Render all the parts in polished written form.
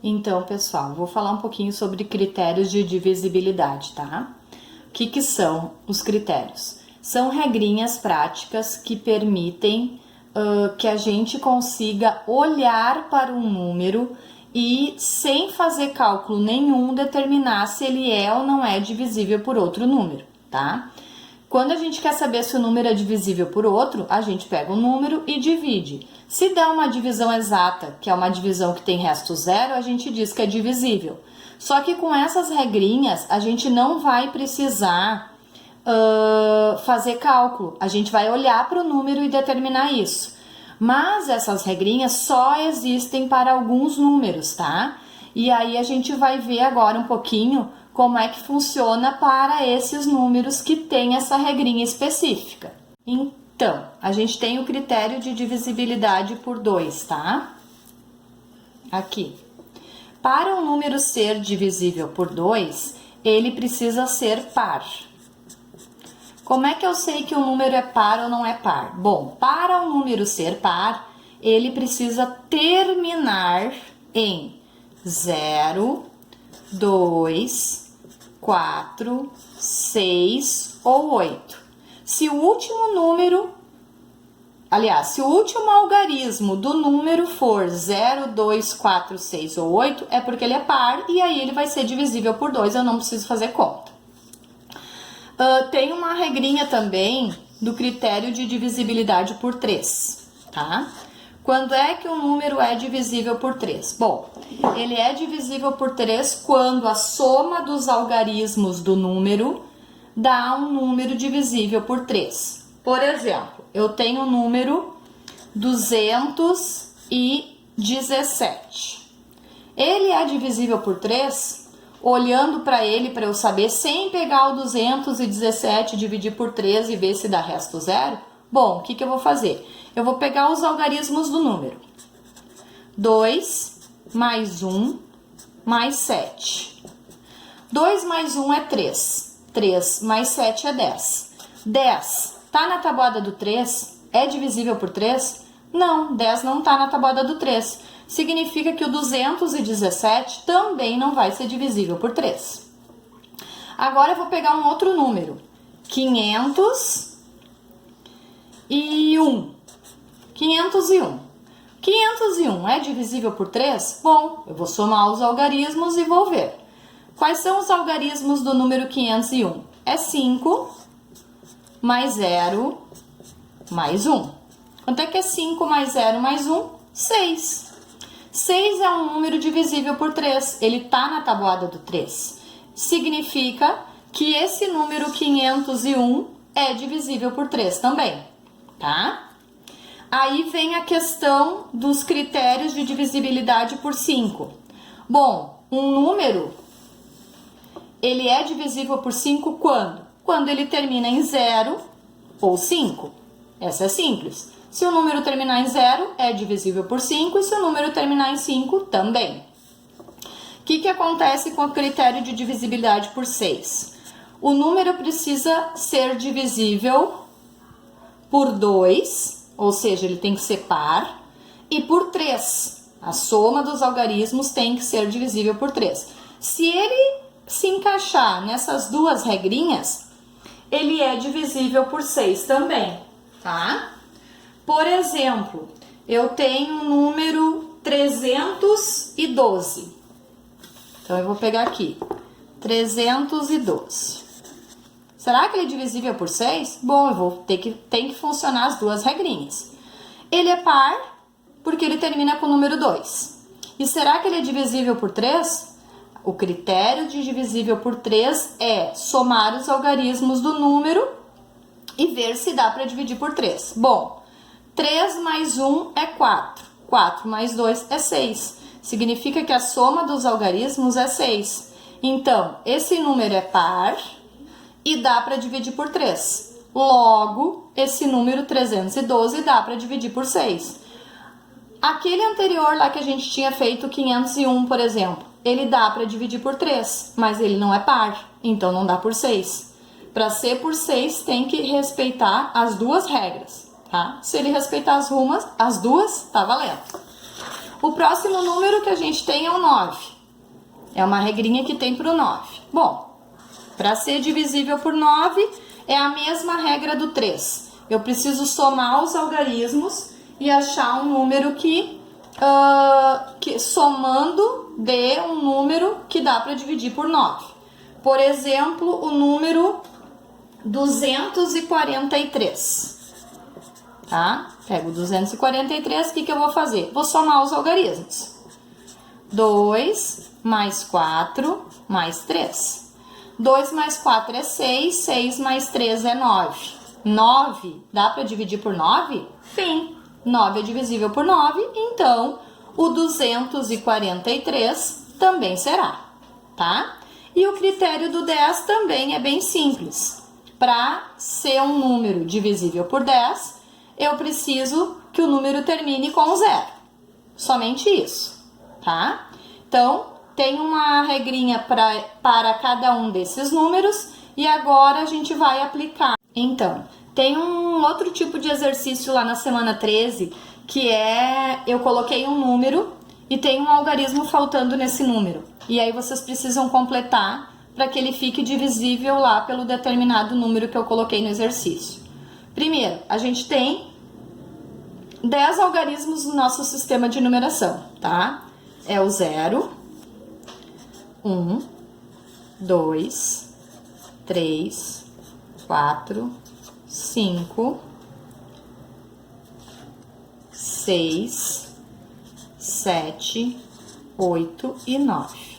Então, pessoal, vou falar um pouquinho sobre critérios de divisibilidade, tá? O que são os critérios? São regrinhas práticas que permitem que a gente consiga olhar para um número e, sem fazer cálculo nenhum, determinar se ele é ou não é divisível por outro número, tá? Quando a gente quer saber se o número é divisível por outro, a gente pega o número e divide. Se der uma divisão exata, que é uma divisão que tem resto zero, a gente diz que é divisível. Só que com essas regrinhas, a gente não vai precisar fazer cálculo. A gente vai olhar para o número e determinar isso. Mas essas regrinhas só existem para alguns números, tá? E aí a gente vai ver agora um pouquinho como é que funciona para esses números que tem essa regrinha específica. Então, a gente tem o critério de divisibilidade por 2, tá? Aqui. Para um número ser divisível por 2, ele precisa ser par. Como é que eu sei que o número é par ou não é par? Bom, para um número ser par, ele precisa terminar em 0, 2, 4, 6 ou 8. Se o último número, se o último algarismo do número for 0, 2, 4, 6 ou 8, é porque ele é par e aí ele vai ser divisível por 2, eu não preciso fazer conta. Tem uma regrinha também do critério de divisibilidade por 3, tá? Quando é que um número é divisível por 3? Bom, ele é divisível por 3 quando a soma dos algarismos do número dá um número divisível por 3. Por exemplo, eu tenho o número 217. Ele é divisível por 3? Olhando para ele, para eu saber, sem pegar o 217 e dividir por 3 e ver se dá resto zero? Bom, o que eu vou fazer? Eu vou pegar os algarismos do número. 2 mais 1 mais 7. 2 mais 1 é 3. 3 mais 7 é 10. 10 tá na tabuada do 3? É divisível por 3? Não, 10 não tá na tabuada do 3. Significa que o 217 também não vai ser divisível por 3. Agora eu vou pegar um outro número. 501. 501. 501 é divisível por 3? Bom, eu vou somar os algarismos e vou ver. Quais são os algarismos do número 501? É 5 mais 0 mais 1. Quanto é que é 5 mais 0 mais 1? 6. 6 é um número divisível por 3. Ele está na tabuada do 3. Significa que esse número 501 é divisível por 3 também, tá? Aí vem a questão dos critérios de divisibilidade por 5. Bom, um número, ele é divisível por 5 quando? Quando ele termina em 0 ou 5. Essa é simples. Se o número terminar em 0, é divisível por 5, e se o número terminar em 5, também. O que acontece com o critério de divisibilidade por 6? O número precisa ser divisível por 2, ou seja, ele tem que ser par, e por 3. A soma dos algarismos tem que ser divisível por 3. Se ele se encaixar nessas duas regrinhas, ele é divisível por 6 também, tá? Por exemplo, eu tenho o número 312. Então, eu vou pegar aqui, 312. Será que ele é divisível por 6? Bom, eu vou tem que funcionar as duas regrinhas. Ele é par, porque ele termina com o número 2. E será que ele é divisível por 3? O critério de divisível por 3 é somar os algarismos do número e ver se dá para dividir por 3. Bom, 3 mais 1 é 4. 4 mais 2 é 6. Significa que a soma dos algarismos é 6. Então, esse número é par e dá para dividir por 3. Logo, esse número 312 dá para dividir por 6. Aquele anterior lá que a gente tinha feito, 501, por exemplo, ele dá para dividir por 3, mas ele não é par, então não dá por 6. Para ser por 6, tem que respeitar as duas regras, tá? Se ele respeitar as duas, tá valendo. O próximo número que a gente tem é o 9. É uma regrinha que tem para o 9. Bom, para ser divisível por 9, é a mesma regra do 3. Eu preciso somar os algarismos e achar um número que somando dê um número que dá para dividir por 9. Por exemplo, o número 243. Tá? Pego 243, o que eu vou fazer? Vou somar os algarismos. 2 mais 4 mais 3. 2 mais 4 é 6, 6 mais 3 é 9. 9 dá para dividir por 9? Sim, 9 é divisível por 9, então o 243 também será, tá? E o critério do 10 também é bem simples. Para ser um número divisível por 10, eu preciso que o número termine com 0. Somente isso, tá? Então, tem uma regrinha para cada um desses números e agora a gente vai aplicar. Então, tem um outro tipo de exercício lá na semana 13, que eu coloquei um número e tem um algarismo faltando nesse número. E aí vocês precisam completar para que ele fique divisível lá pelo determinado número que eu coloquei no exercício. Primeiro, a gente tem 10 algarismos no nosso sistema de numeração, tá? É o 0, 1, 2, 3, 4, 5, 6, 7, 8 e 9.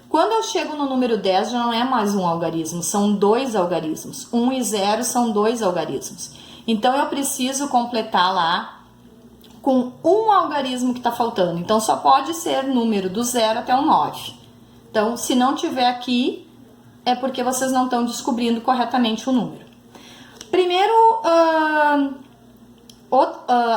Quando eu chego no número 10, já não é mais um algarismo, são 2 algarismos. 1 e 0 são 2 algarismos. Então, eu preciso completar lá com um algarismo que está faltando. Então, só pode ser número do 0 até o 9. Então, se não tiver aqui, é porque vocês não estão descobrindo corretamente o número. Primeiro,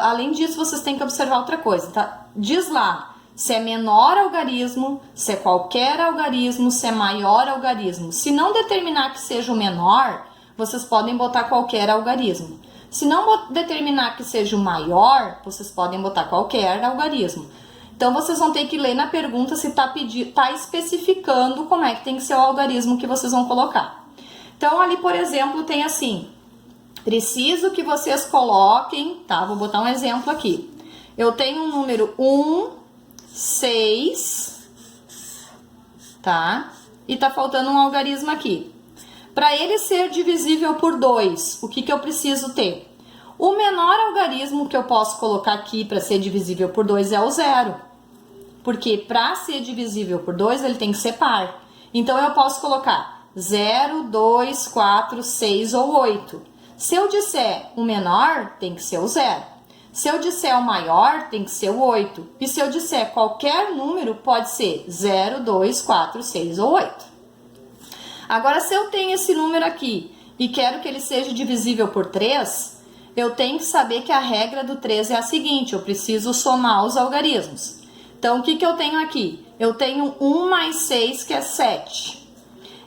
além disso, vocês têm que observar outra coisa, tá? Diz lá se é menor algarismo, se é qualquer algarismo, se é maior algarismo. Se não determinar que seja o menor, vocês podem botar qualquer algarismo. Se não determinar que seja o maior, vocês podem botar qualquer algarismo. Então, vocês vão ter que ler na pergunta se tá especificando como é que tem que ser o algarismo que vocês vão colocar. Então, ali, por exemplo, tem assim: preciso que vocês coloquem, tá? Vou botar um exemplo aqui. Eu tenho um número 1, 6, tá? E tá faltando um algarismo aqui. Para ele ser divisível por 2, o que eu preciso ter? O menor algarismo que eu posso colocar aqui para ser divisível por 2 é o 0. Porque para ser divisível por 2, ele tem que ser par. Então, eu posso colocar 0, 2, 4, 6 ou 8. Se eu disser o menor, tem que ser o 0. Se eu disser o maior, tem que ser o 8. E se eu disser qualquer número, pode ser 0, 2, 4, 6 ou 8. Agora, se eu tenho esse número aqui e quero que ele seja divisível por 3, eu tenho que saber que a regra do 3 é a seguinte: eu preciso somar os algarismos. Então, o que eu tenho aqui? Eu tenho 1 mais 6, que é 7.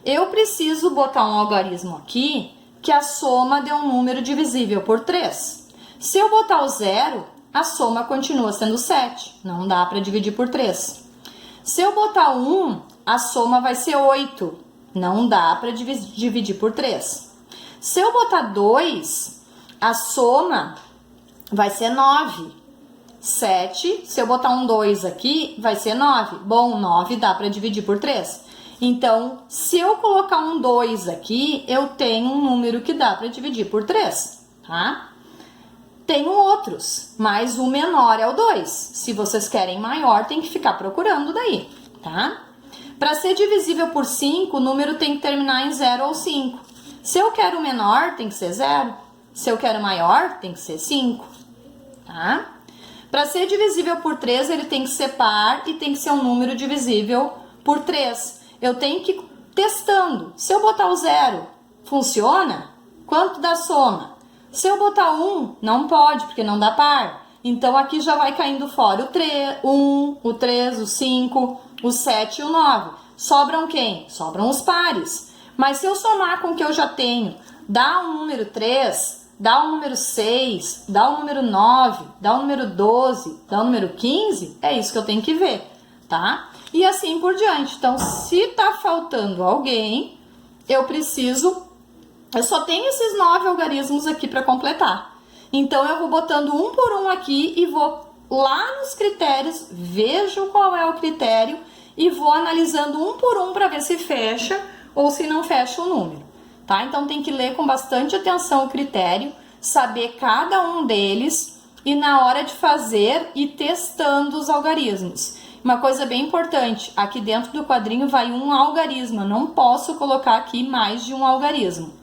Eu preciso botar um algarismo aqui que a soma dê um número divisível por 3. Se eu botar o 0, a soma continua sendo 7. Não dá para dividir por 3. Se eu botar 1, a soma vai ser 8. Não dá para dividir por 3. Se eu botar 2, a soma vai ser 9. 7, se eu botar um 2 aqui, vai ser 9. Bom, 9 dá para dividir por 3. Então, se eu colocar um 2 aqui, eu tenho um número que dá para dividir por 3, tá? Tenho outros, mas o menor é o 2. Se vocês querem maior, tem que ficar procurando daí, tá? Para ser divisível por 5, o número tem que terminar em 0 ou 5. Se eu quero menor, tem que ser 0. Se eu quero maior, tem que ser 5, tá? Para ser divisível por 3, ele tem que ser par e tem que ser um número divisível por 3. Eu tenho que ir testando. Se eu botar o 0, funciona? Quanto dá soma? Se eu botar 1, não pode, porque não dá par. Então, aqui já vai caindo fora o 3, o 5, o 7 e o 9. Sobram quem? Sobram os pares. Mas se eu somar com o que eu já tenho, dá um número 3, dá o número 6, dá o número 9, dá o número 12, dá o número 15, é isso que eu tenho que ver, tá? E assim por diante. Então, se tá faltando alguém, eu só tenho esses 9 algarismos aqui para completar. Então, eu vou botando um por um aqui e vou lá nos critérios, vejo qual é o critério e vou analisando um por um para ver se fecha ou se não fecha o número, tá? Então, tem que ler com bastante atenção o critério, saber cada um deles e na hora de fazer ir testando os algarismos. Uma coisa bem importante, aqui dentro do quadrinho vai um algarismo, eu não posso colocar aqui mais de um algarismo,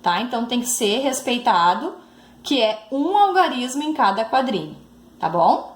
tá? Então tem que ser respeitado, que é um algarismo em cada quadrinho, tá bom?